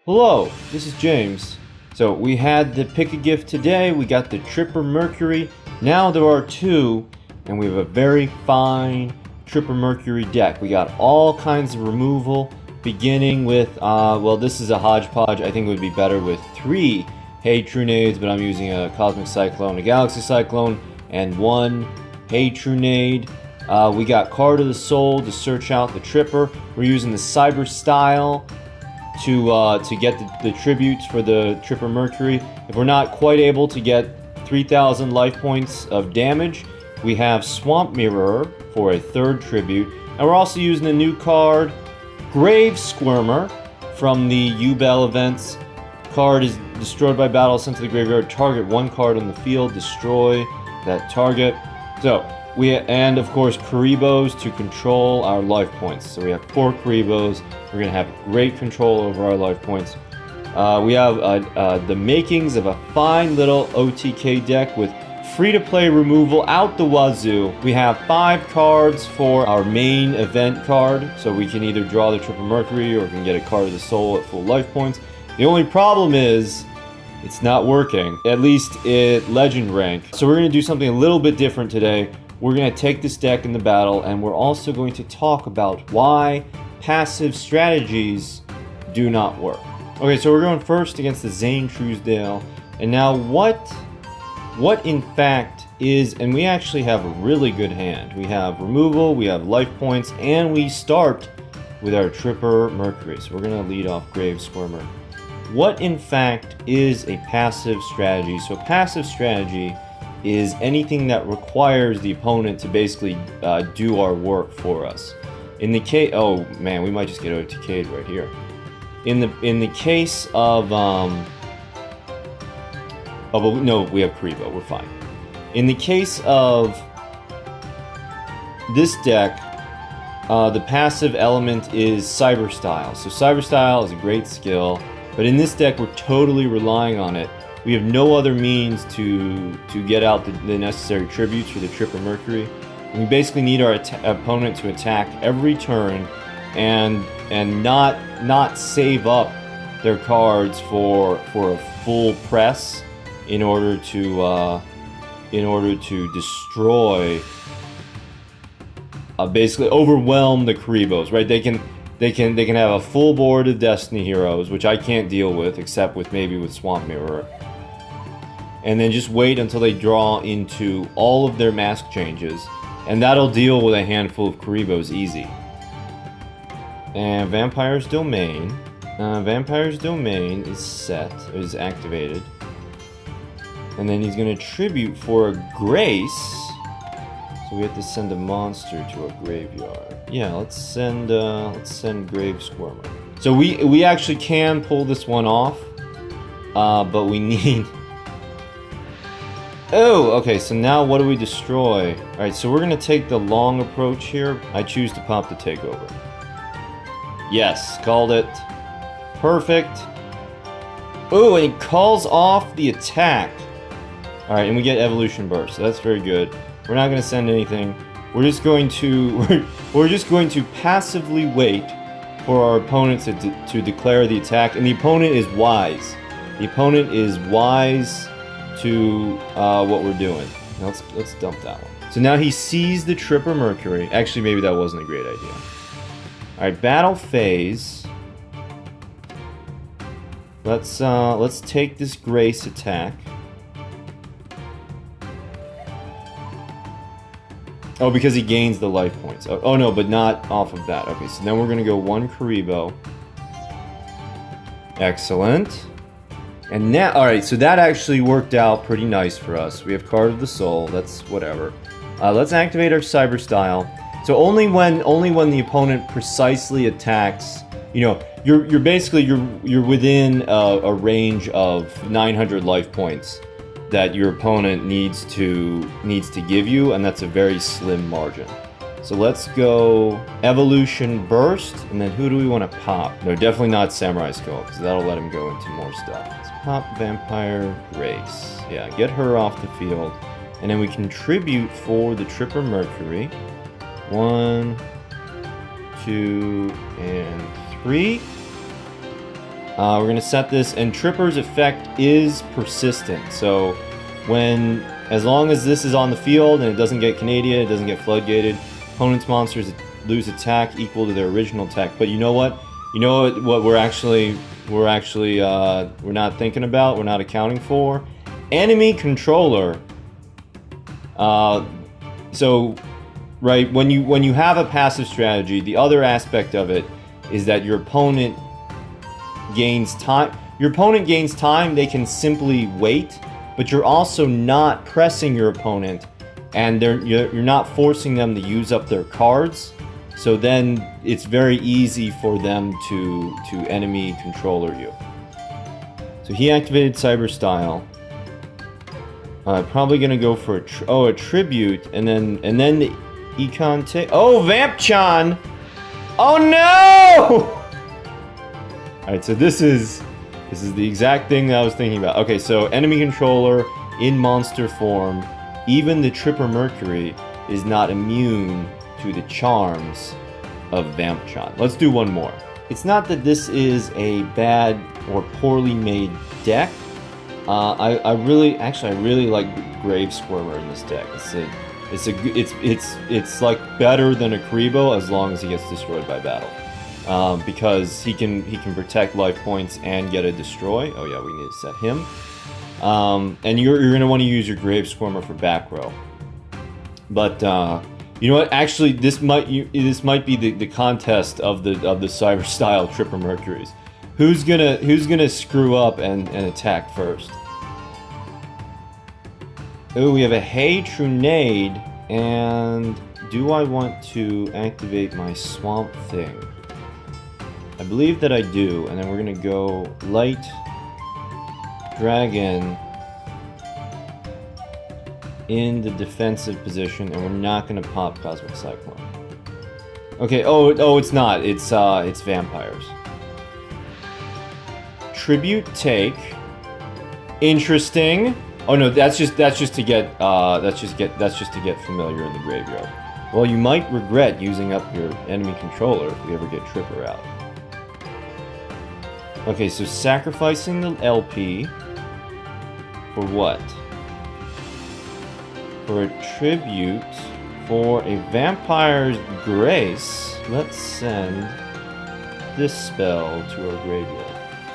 Hello, this is James. So we had the pick a gift today, we got the Tripper Mercury, now there are two, and we have a very fine Tripper Mercury deck. We got all kinds of removal, beginning with, well, this is a hodgepodge. I think it would be better with 3 Hey Trunades, but I'm using a Cosmic Cyclone, a Galaxy Cyclone, and 1 Hey Trunade. We got Card of the Soul to search out the Tripper. We're using the Cyber Style to get the tributes for the Tripper Mercury. If we're not quite able to get 3,000 life points of damage, we have Swamp Mirror for a 3rd tribute. And we're also using a new card, Grave Squirmer, from the Duel events. Card is destroyed by battle, sent to the graveyard. Target 1 card on the field, destroy that target. So, and of course Kuribohs to control our life points. So we have 4 Kuribohs. We're going to have great control over our life points. We have the makings of a fine little OTK deck with free-to-play removal out the wazoo. We have 5 cards for our main event card, so we can either draw the Tripper Mercury or we can get a Card of the Soul at full life points. The only problem is it's not working, at least at Legend rank. So we're going to do something a little bit different today. We're going to take this deck in the battle, and we're also going to talk about why passive strategies do not work. Okay, so we're going first against the Zane Truesdale. And now what in fact is, and we actually have a really good hand. We have removal, we have life points, and we start with our Tripper Mercury. So we're going to lead off Grave Squirmer. What in fact is a passive strategy? So passive strategy is anything that requires the opponent to basically do our work for us. In the case, oh man, we might just get OTK'd right here. In the case of no, we have Kuriboh, we're fine. In the case of this deck, the passive element is Cyber Style. So Cyber Style is a great skill, but in this deck we're totally relying on it. We have no other means to get out the necessary tributes for the Tripper Mercury. We basically need our opponent to attack every turn and not save up their cards for a full press in order to destroy, basically overwhelm the Kuribohs, right? They can have a full board of Destiny Heroes, which I can't deal with except with maybe with Swamp Mirror. And then just wait until they draw into all of their mask changes, and that'll deal with a handful of Kuribohs easy. And Vampire's Domain. Vampire's Domain is is activated. And then he's going to tribute for a Grace. So we have to send a monster to a graveyard. Yeah, let's send Grave Squirmer. So we actually can pull this one off, but we need. Oh, okay, so now what do we destroy? Alright, so we're going to take the long approach here. I choose to pop the takeover. Yes, called it. Perfect. Oh, and it calls off the attack. Alright, and we get Evolution Burst, so that's very good. We're not going to send anything. We're just going to passively wait for our opponent to declare the attack, and the opponent is wise. The opponent is wise to what we're doing. Now let's dump that one. So now he sees the Tripper Mercury. Actually, maybe that wasn't a great idea. Alright, battle phase. Let's take this Grace attack. Oh, because he gains the life points. Oh no, but not off of that. Okay, so then we're gonna go 1 Kuriboh. Excellent. And now, alright, so that actually worked out pretty nice for us. We have Card of the Soul, that's whatever. Let's activate our Cyber Style. So only when the opponent precisely attacks, you know, you're basically within a range of 900 life points that your opponent needs to give you, and that's a very slim margin. So let's go Evolution Burst, and then who do we want to pop? No, definitely not Samurai Skull, because that'll let him go into more stuff. Let's pop Vampire Grace. Yeah, get her off the field. And then we contribute for the Tripper Mercury. 1, 2, and 3. We're going to set this, and Tripper's effect is persistent. So as long as this is on the field and it doesn't get Canadian, it doesn't get floodgated, opponent's monsters lose attack equal to their original attack. But you know what? You know what we're not thinking about, we're not accounting for? Enemy controller. So, right, when you have a passive strategy, the other aspect of it is that your opponent gains time. Your opponent gains time, they can simply wait, but you're also not pressing your opponent, and you're not forcing them to use up their cards. So then it's very easy for them to enemy controller you. So he activated Cyber Style. Probably gonna go for a tribute, and then the Econ take. Oh, Vampchan! Oh no! All right, so this is the exact thing that I was thinking about. Okay, so enemy controller in monster form, even the Tripper Mercury is not immune to the charms of Vampchan. Let's do one more. It's not that this is a bad or poorly made deck. I really like Grave Squirmer in this deck. It's like better than a Kuriboh as long as he gets destroyed by battle, because he can protect life points and get a destroy. Oh yeah, we need to set him. And you're gonna want to use your Grave Squirmer for back row. But you know what? Actually, this might be the contest of the Cyber Style Tripper Mercuries. Who's gonna screw up and attack first? Oh, we have a Hey Trunade, and do I want to activate my Swamp Thing? I believe that I do, and then we're gonna go Light Dragon in the defensive position, and we're not gonna pop Cosmic Cyclone. Okay, oh, it's not. It's vampires. Tribute take. Interesting. Oh no, that's just to get familiar in the graveyard. Well, you might regret using up your enemy controller if we ever get Tripper out. Okay, so sacrificing the LP for what? For a tribute for a Vampire's Grace. Let's send this spell to our graveyard.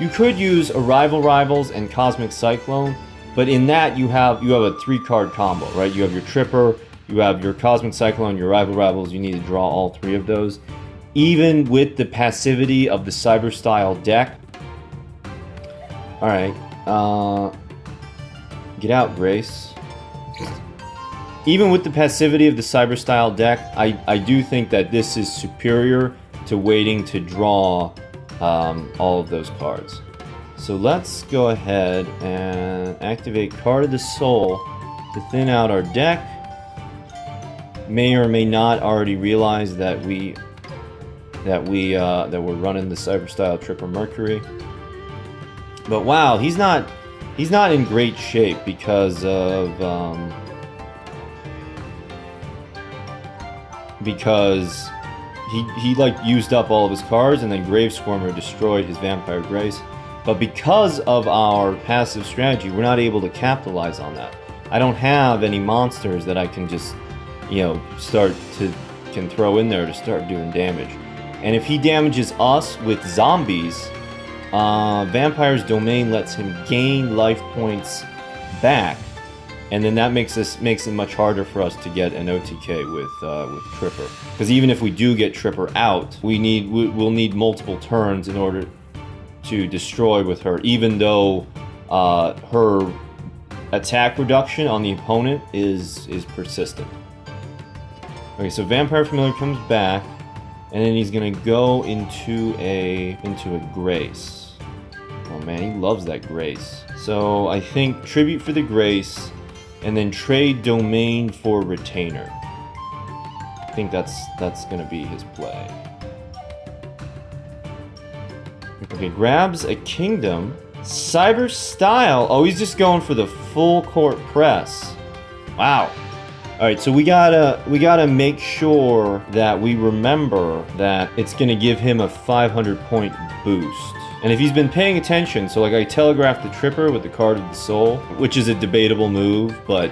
You could use Arrival Rivals and Cosmic Cyclone, but in that you have a 3-card combo, right? You have your Tripper, you have your Cosmic Cyclone, your Arrival Rivals. You need to draw all 3 of those. Even with the passivity of the Cyber Style deck. Alright, get out, Grace. Even with the passivity of the Cyber Style deck, I do think that this is superior to waiting to draw all of those cards. So let's go ahead and activate Card of the Soul to thin out our deck. May or may not already realize that we're running the Cyber Style Tripper Mercury. But wow, he's not in great shape because of because he like used up all of his cards, and then Grave Squirmer destroyed his Vampire Grace. But because of our passive strategy, we're not able to capitalize on that. I don't have any monsters that I can just, can throw in there to start doing damage. And if he damages us with zombies, Vampire's Domain lets him gain life points back, and then that makes it much harder for us to get an OTK with Tripper. Because even if we do get Tripper out, we'll need multiple turns in order to destroy with her, even though her attack reduction on the opponent is persistent. Okay, so Vampire Familiar comes back, and then he's gonna go into a Grace. Oh man, he loves that Grace. So I think Tribute for the Grace, and then trade Domain for Retainer. I think that's gonna be his play. Okay, grabs a Kingdom. Cyber Style. Oh, he's just going for the full court press. Wow. Alright, so we gotta make sure that we remember that it's gonna give him a 500 point boost. And if he's been paying attention, so like I telegraphed the Tripper with the Card of the Soul, which is a debatable move, but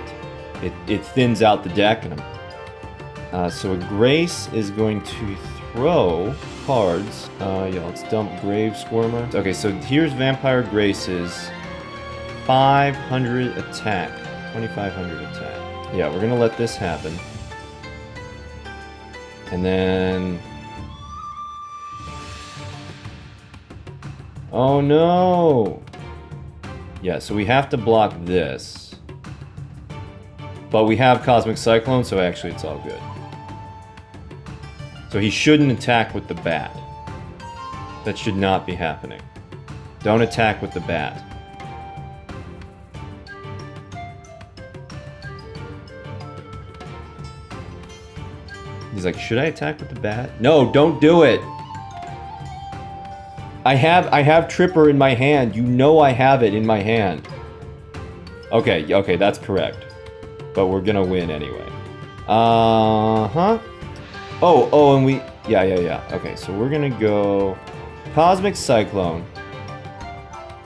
it thins out the deck. And so a Grace is going to throw cards. Yeah, let's dump Grave Squirmer. Okay, so here's Vampire Grace's 500 attack, 2,500 attack. Yeah, we're gonna let this happen. And then... oh no! Yeah, so we have to block this. But we have Cosmic Cyclone, so actually it's all good. So he shouldn't attack with the bat. That should not be happening. Don't attack with the bat. He's like, should I attack with the bat? No, don't do it! I have Tripper in my hand. You know I have it in my hand. Okay, okay, that's correct. But we're gonna win anyway. Uh-huh. Oh, and we... Yeah. Okay, so we're gonna go... Cosmic Cyclone.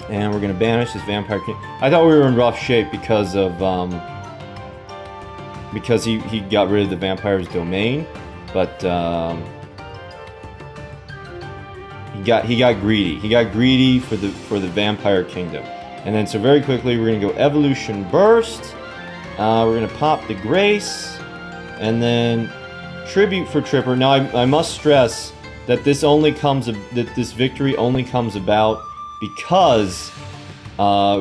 And we're gonna banish this Vampire King. I thought we were in rough shape because of, because he got rid of the Vampire's Domain. But, he got greedy. He got greedy for the Vampire Kingdom. And then so very quickly we're gonna go Evolution Burst. We're gonna pop the Grace, and then Tribute for Tripper. Now I must stress that this victory only comes about because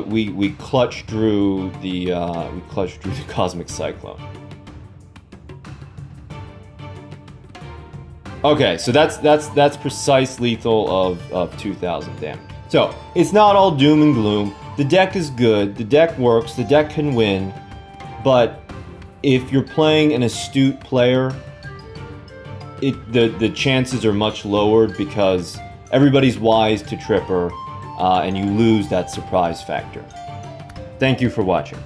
we clutch drew the Cosmic Cyclone. Okay, so that's precise lethal of 2,000 damage. So it's not all doom and gloom. The deck is good. The deck works. The deck can win. But if you're playing an astute player, the chances are much lowered because everybody's wise to Tripper, and you lose that surprise factor. Thank you for watching.